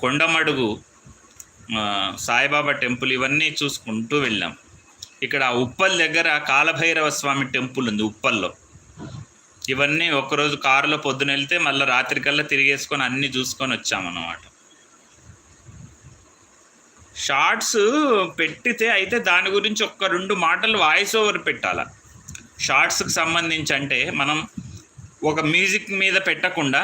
Kondamadugu Saibaba temple ఇవన్నీ చూసుకుంటూ వెళ్ళాం. ఇక్కడ ఉప్పల్ దగ్గర కాలభైరవ స్వామి టెంపుల్ ఉంది ఉప్పల్లో. ఇవన్నీ ఒకరోజు కారులో పొద్దున వెళ్తే మళ్ళీ రాత్రికల్లా తిరిగేసుకొని అన్నీ చూసుకొని వచ్చామన్నమాట. షార్ట్స్ పెట్టితే అయితే దాని గురించి ఒక్క 2 మాటలు వాయిస్ ఓవర్ పెట్టాల. షార్ట్స్కి సంబంధించి అంటే మనం ఒక మ్యూజిక్ మీద పెట్టకుండా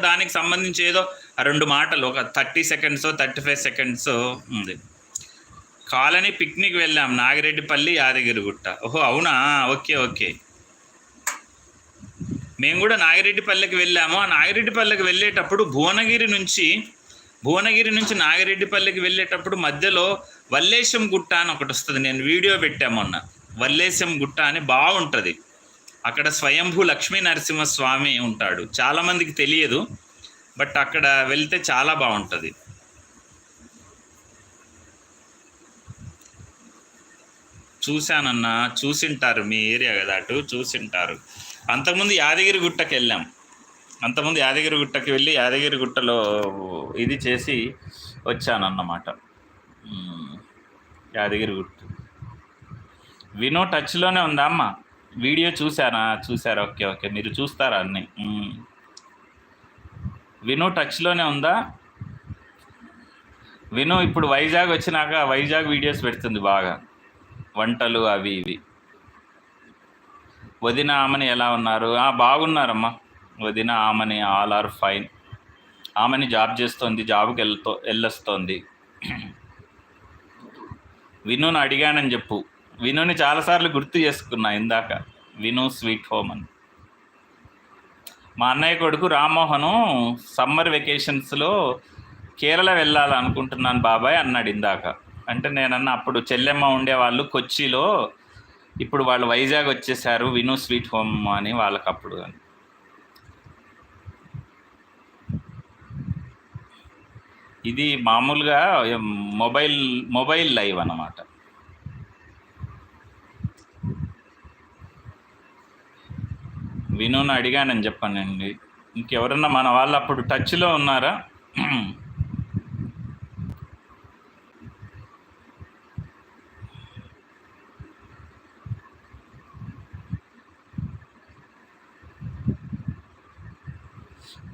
దానికి సంబంధించి ఏదో 2 మాటలు ఒక 30 సెకండ్స్ 35 సెకండ్స్ ఉంది. కాలనీ పిక్నిక్ వెళ్ళాం, నాగిరెడ్డిపల్లి యాదగిరిగుట్ట. ఓహో అవునా, ఓకే. మేము కూడా నాగిరెడ్డిపల్లికి వెళ్ళాము. ఆ నాగిరెడ్డిపల్లికి వెళ్ళేటప్పుడు భువనగిరి నుంచి నాగిరెడ్డిపల్లికి వెళ్ళేటప్పుడు మధ్యలో వల్లేశం గుట్ట అని ఒకటి వస్తుంది. నేను వీడియో పెట్టా మొన్న. వల్లేశం గుట్ట అని బాగుంటుంది. అక్కడ స్వయంభూ లక్ష్మీ నరసింహస్వామి ఉంటాడు. చాలామందికి తెలియదు, బట్ అక్కడ వెళ్తే చాలా బాగుంటుంది. చూశానన్నా, చూసింటారు, మీ ఏరియా కదా అటు, చూసింటారు. అంతకుముందు యాదగిరిగుట్టకి వెళ్ళాం. యాదగిరిగుట్టకి వెళ్ళి యాదగిరిగుట్టలో ఇది చేసి వచ్చానన్నమాట. యాదగిరిగుట్ట వినో టచ్లోనే ఉందా అమ్మ? వీడియో చూసారా? ఓకే మీరు చూస్తారా అన్నీ? వినో టచ్లోనే ఉందా? వినో ఇప్పుడు వైజాగ్ వచ్చినాక వైజాగ్ వీడియోస్ పెడుతుంది బాగా, వంటలు అవి ఇవి. వదిన ఆమెని ఎలా ఉన్నారు? బాగున్నారమ్మా. వదిన ఆమెని ఆల్ ఆర్ ఫైన్. ఆమెని జాబ్ చేస్తోంది, జాబ్కి వెళ్ళొస్తోంది. వినుని అడిగానని చెప్పు. వినుని చాలాసార్లు గుర్తు చేసుకున్నా ఇందాక, విను స్వీట్ హోమ్ అని. మా అన్నయ్య కొడుకు రామ్మోహను సమ్మర్ వెకేషన్స్లో కేరళ వెళ్ళాలనుకుంటున్నాను బాబాయ్ అన్నాడు ఇందాక. అంటే నేనన్నా అప్పుడు చెల్లెమ్మ ఉండేవాళ్ళు కొచ్చిలో, ఇప్పుడు వాళ్ళు వైజాగ్ వచ్చేసారు, విను స్వీట్ హోమ్ అని వాళ్ళకి అప్పుడు అని. ఇది మామూలుగా మొబైల్ లైవ్ అన్నమాట. వినుని అడిగానని చెప్పానండి. ఇంకెవరన్నా మన వాళ్ళు అప్పుడు టచ్లో ఉన్నారా?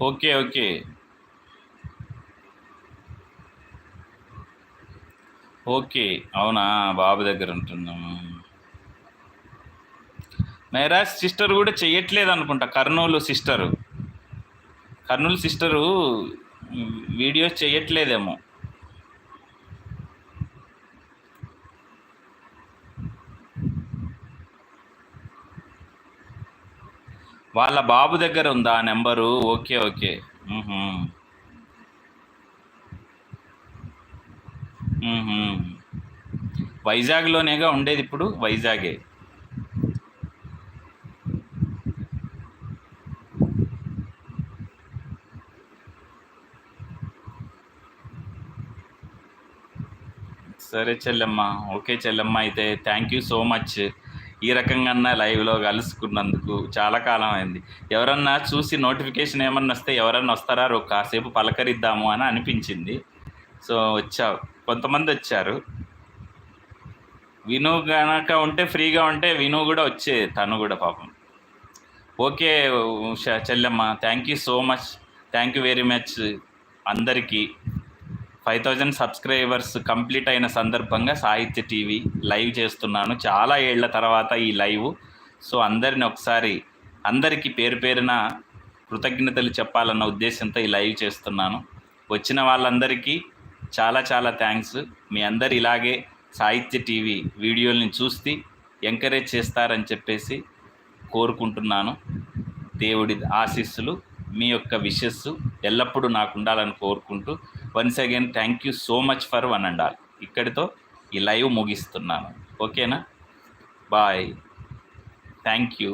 ఓకే అవునా, బాబు దగ్గర ఉంటున్నాము. మైరాజ్ సిస్టర్ కూడా చెయ్యట్లేదు అనుకుంటా. కర్నూలు సిస్టరు వీడియోస్ చెయ్యట్లేదేమో. వాళ్ళ బాబు దగ్గర ఉందా నెంబరు? ఓకే. వైజాగ్లోనేగా ఉండేది ఇప్పుడు, వైజాగే. సరే చెల్లెమ్మ, ఓకే చెల్లెమ్మ. అయితే థ్యాంక్ యూ సో మచ్. ఈ రకంగా లైవ్లో కలుసుకున్నందుకు చాలా కాలం అయింది. ఎవరన్నా చూసి నోటిఫికేషన్ ఏమన్నా వస్తే ఎవరన్నా వస్తారా కాసేపు పలకరిద్దాము అని అనిపించింది. సో వచ్చావు, కొంతమంది వచ్చారు. విను కనుక ఉంటే ఫ్రీగా ఉంటే విను కూడా తను కూడా పాపం. Okay Chellemma, thank you so much, thank you very much. అందరికీ 5000 సబ్స్క్రైబర్స్ కంప్లీట్ అయిన సందర్భంగా సాహిత్య టీవీ లైవ్ చేస్తున్నాను. చాలా ఏళ్ల తర్వాత ఈ లైవ్. సో అందరికీ పేరున కృతజ్ఞతలు చెప్పాలన్న ఉద్దేశంతో ఈ లైవ్ చేస్తున్నాను. వచ్చిన వాళ్ళందరికీ చాలా థ్యాంక్స్. మీ అందరు ఇలాగే సాహిత్య టీవీ వీడియోల్ని చూసి ఎంకరేజ్ చేస్తారని చెప్పేసి కోరుకుంటున్నాను. దేవుడి ఆశీస్సులు, మీ యొక్క విషెస్ ఎల్లప్పుడూ నాకు ఉండాలని కోరుకుంటూ once again thank you so much for 1 and all. ఇక్కడితో ఈ లైవ్ ముగిస్తున్నాను. ఓకేనా? బాయ్. Thank you.